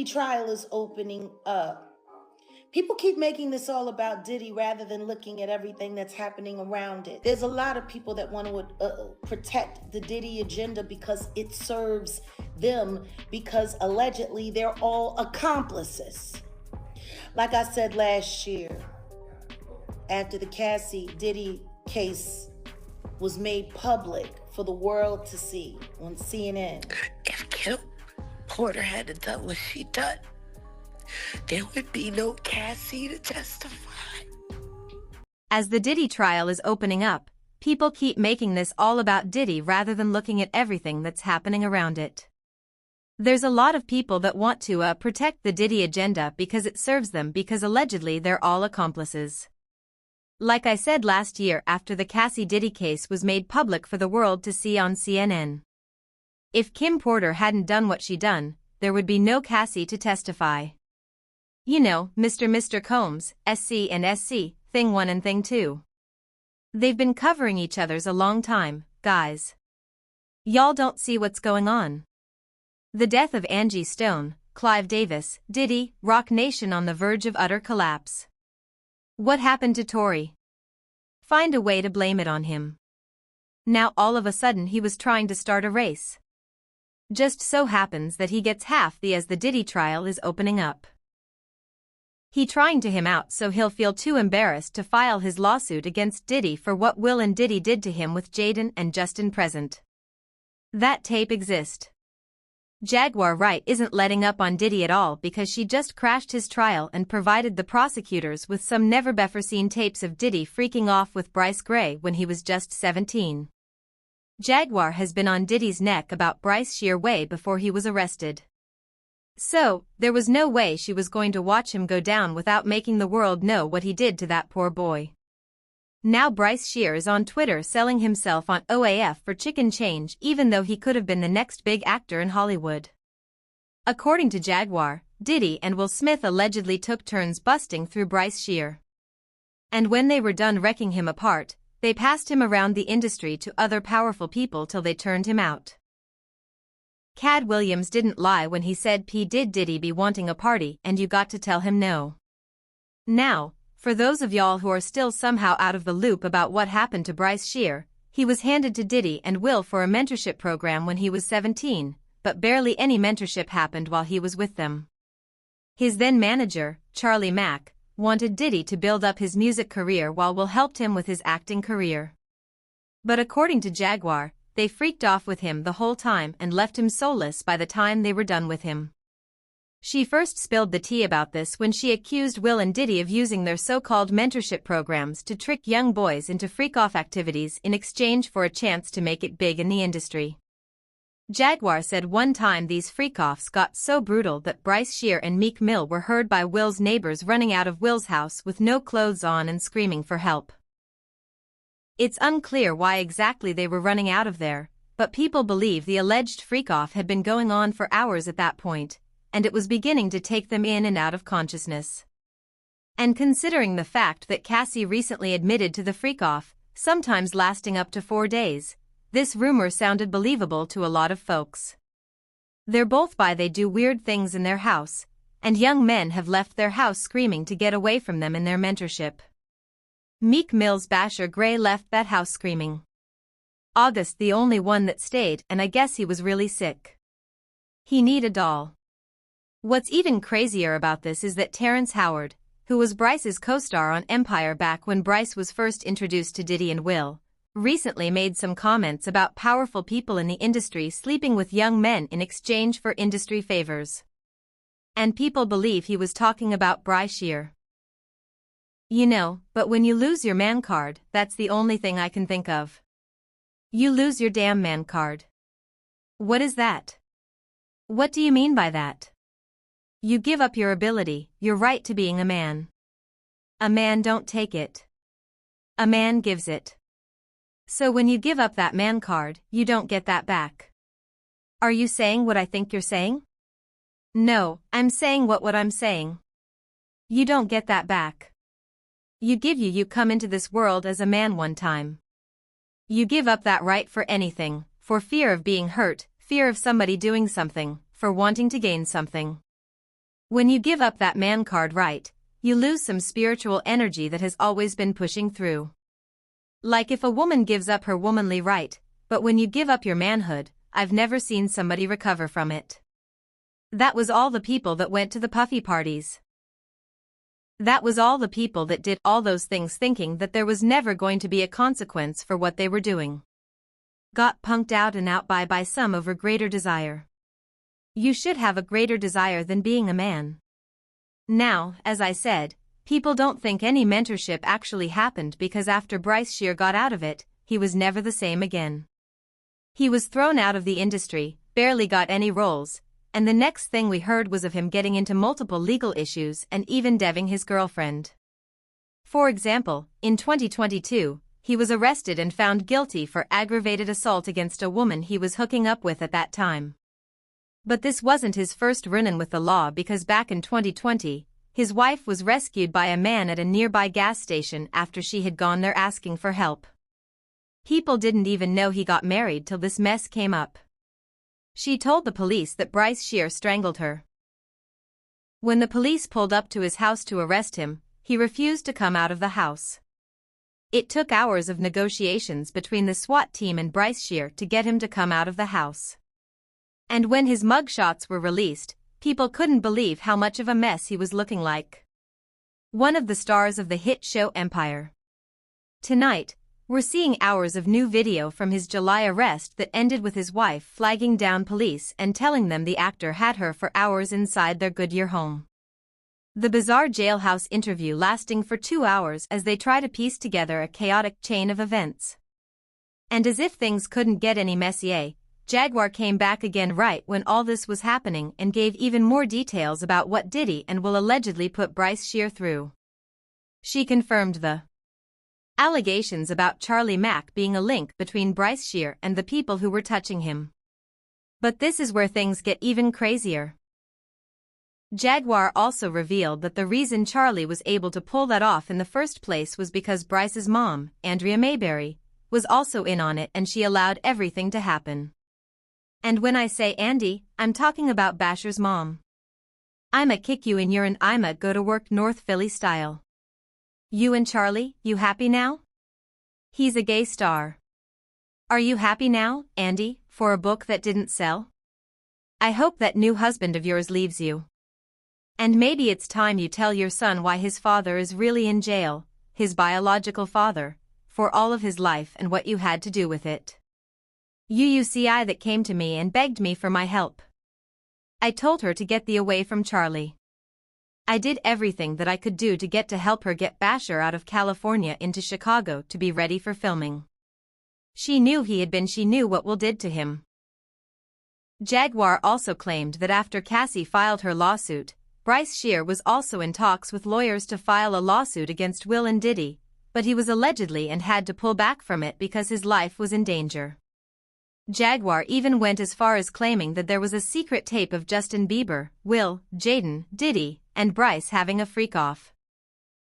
Diddy trial is opening up. People keep making this all about Diddy rather than looking at everything that's happening around it. There's a lot of people that want to protect the Diddy agenda because it serves them, because allegedly they're all accomplices. Like I said last year, after the Cassie Diddy case was made public for the world to see on CNN. If Kim Porter hadn't done what she done, there would be no Cassie to testify. As the Diddy trial is opening up, people keep making this all about Diddy rather than looking at everything that's happening around it. There's a lot of people that want to protect the Diddy agenda because it serves them, because allegedly they're all accomplices. Like I said last year after the Cassie Diddy case was made public for the world to see on CNN. If Kim Porter hadn't done what she done, there would be no Cassie to testify. You know, Mr. Combs, SC and SC, Thing 1 and Thing 2. They've been covering each other's a long time, guys. Y'all don't see what's going on. The death of Angie Stone, Clive Davis, Diddy, Rock Nation on the verge of utter collapse. What happened to Tory? Find a way to blame it on him. Now all of a sudden he was trying to start a race. Just so happens that he gets half the as the Diddy trial is opening up. He trying to him out so he'll feel too embarrassed to file his lawsuit against Diddy for what Will and Diddy did to him with Jaden and Justin present. That tape exists. Jaguar Wright isn't letting up on Diddy at all because she just crashed his trial and provided the prosecutors with some never-before-seen tapes of Diddy freaking off with Bryce Gray when he was just 17. Jaguar has been on Diddy's neck about Bryshere way before he was arrested. So, there was no way she was going to watch him go down without making the world know what he did to that poor boy. Now Bryshere is on Twitter selling himself on OAF for chicken change even though he could have been the next big actor in Hollywood. According to Jaguar, Diddy and Will Smith allegedly took turns busting through Bryshere. And when they were done wrecking him apart, they passed him around the industry to other powerful people till they turned him out. Cad Williams didn't lie when he said P. Diddy be wanting a party and you got to tell him no. Now, for those of y'all who are still somehow out of the loop about what happened to Bryshere, he was handed to Diddy and Will for a mentorship program when he was 17, but barely any mentorship happened while he was with them. His then manager, Charlie Mack, wanted Diddy to build up his music career while Will helped him with his acting career. But according to Jaguar, they freaked off with him the whole time and left him soulless by the time they were done with him. She first spilled the tea about this when she accused Will and Diddy of using their so-called mentorship programs to trick young boys into freak-off activities in exchange for a chance to make it big in the industry. Jaguar said one time these freak-offs got so brutal that Bryshere and Meek Mill were heard by Will's neighbors running out of Will's house with no clothes on and screaming for help. It's unclear why exactly they were running out of there, but people believe the alleged freak-off had been going on for hours at that point, and it was beginning to take them in and out of consciousness. And considering the fact that Cassie recently admitted to the freak-off, sometimes lasting up to 4 days, this rumor sounded believable to a lot of folks. They're both they do weird things in their house, and young men have left their house screaming to get away from them in their mentorship. Meek Mill's Bryshere Gray left that house screaming. August the only one that stayed, and I guess he was really sick. He need a doll. What's even crazier about this is that Terrence Howard, who was Bryce's co-star on Empire back when Bryce was first introduced to Diddy and Will, recently made some comments about powerful people in the industry sleeping with young men in exchange for industry favors. And people believe he was talking about Bryshere. You know, but when you lose your man card, that's the only thing I can think of. You lose your damn man card. What is that? What do you mean by that? You give up your ability, your right to being a man. A man don't take it. A man gives it. So when you give up that man card, you don't get that back. Are you saying what I think you're saying? No, I'm saying what I'm saying. You don't get that back. You come into this world as a man one time. You give up that right for anything, for fear of being hurt, fear of somebody doing something, for wanting to gain something. When you give up that man card right, you lose some spiritual energy that has always been pushing through. Like if a woman gives up her womanly right, but when you give up your manhood, I've never seen somebody recover from it. That was all the people that went to the puffy parties. That was all the people that did all those things thinking that there was never going to be a consequence for what they were doing. Got punked out and out by some over greater desire. You should have a greater desire than being a man. Now, as I said, people don't think any mentorship actually happened because after Bryshere got out of it, he was never the same again. He was thrown out of the industry, barely got any roles, and the next thing we heard was of him getting into multiple legal issues and even deving his girlfriend. For example, in 2022, he was arrested and found guilty for aggravated assault against a woman he was hooking up with at that time. But this wasn't his first run-in with the law because back in 2020, his wife was rescued by a man at a nearby gas station after she had gone there asking for help. People didn't even know he got married till this mess came up. She told the police that Bryshere strangled her. When the police pulled up to his house to arrest him, he refused to come out of the house. It took hours of negotiations between the SWAT team and Bryshere to get him to come out of the house. And when his mugshots were released, people couldn't believe how much of a mess he was looking like. One of the stars of the hit show Empire. Tonight, we're seeing hours of new video from his July arrest that ended with his wife flagging down police and telling them the actor had her for hours inside their Goodyear home. The bizarre jailhouse interview lasting for 2 hours as they try to piece together a chaotic chain of events. And as if things couldn't get any messier, Jaguar came back again right when all this was happening and gave even more details about what Diddy and Will allegedly put Bryshere through. She confirmed the allegations about Charlie Mack being a link between Bryshere and the people who were touching him. But this is where things get even crazier. Jaguar also revealed that the reason Charlie was able to pull that off in the first place was because Bryce's mom, Andrea Mayberry, was also in on it and she allowed everything to happen. And when I say Andy, I'm talking about Basher's mom. I'ma kick you in your and I'ma go to work North Philly style. You and Charlie, you happy now? He's a gay star. Are you happy now, Andy, for a book that didn't sell? I hope that new husband of yours leaves you. And maybe it's time you tell your son why his father is really in jail, his biological father, for all of his life and what you had to do with it. UUCI that came to me and begged me for my help. I told her to get thee away from Charlie. I did everything that I could do to get to help her get Bryshere out of California into Chicago to be ready for filming. She knew she knew what Will did to him. Jaguar also claimed that after Cassie filed her lawsuit, Bryshere was also in talks with lawyers to file a lawsuit against Will and Diddy, but he was allegedly and had to pull back from it because his life was in danger. Jaguar even went as far as claiming that there was a secret tape of Justin Bieber, Will, Jaden, Diddy, and Bryce having a freak-off.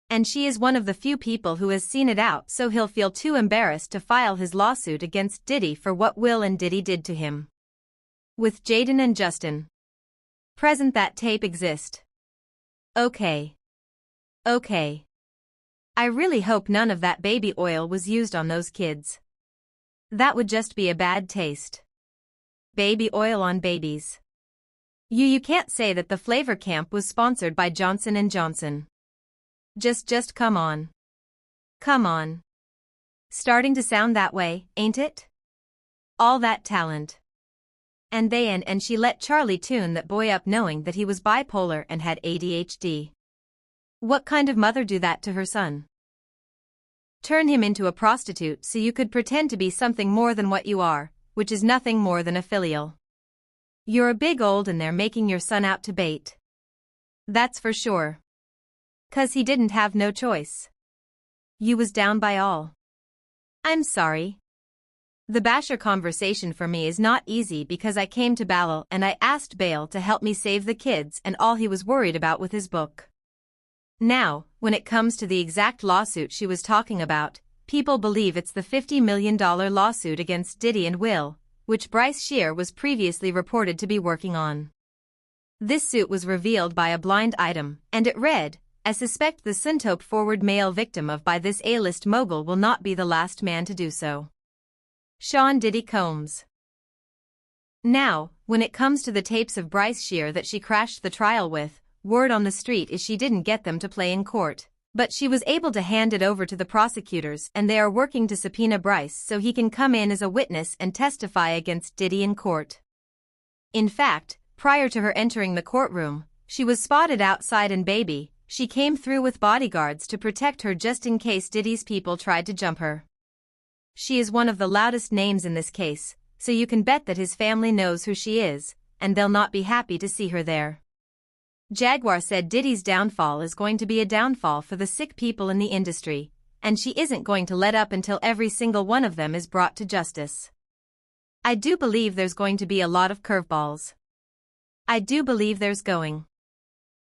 And she is one of the few people who has seen it out, so he'll feel too embarrassed to file his lawsuit against Diddy for what Will and Diddy did to him. With Jaden and Justin present, that tape exist. Okay. I really hope none of that baby oil was used on those kids. That would just be a bad taste. Baby oil on babies. You can't say that the flavor camp was sponsored by Johnson & Johnson. Just come on. Come on. Starting to sound that way, ain't it? All that talent. And she let Charlie tune that boy up knowing that he was bipolar and had ADHD. What kind of mother do that to her son? Turn him into a prostitute so you could pretend to be something more than what you are, which is nothing more than a filial. You're a big old and they're making your son out to bait. That's for sure. 'Cause he didn't have no choice. You was down by all. I'm sorry. The Bryshere conversation for me is not easy because I came to Ballal and I asked Bale to help me save the kids and all he was worried about with his book. Now, when it comes to the exact lawsuit she was talking about, people believe it's the $50 million lawsuit against Diddy and Will, which Bryshere was previously reported to be working on. This suit was revealed by a blind item, and it read, "I suspect the Suntope forward male victim of by this A-list mogul will not be the last man to do so. Sean Diddy Combs." Now, when it comes to the tapes of Bryshere that she crashed the trial with, word on the street is she didn't get them to play in court. But she was able to hand it over to the prosecutors and they are working to subpoena Bryce so he can come in as a witness and testify against Diddy in court. In fact, prior to her entering the courtroom, she was spotted outside and baby, she came through with bodyguards to protect her just in case Diddy's people tried to jump her. She is one of the loudest names in this case, so you can bet that his family knows who she is, and they'll not be happy to see her there. Jaguar said Diddy's downfall is going to be a downfall for the sick people in the industry, and she isn't going to let up until every single one of them is brought to justice. I do believe there's going to be a lot of curveballs. I do believe there's going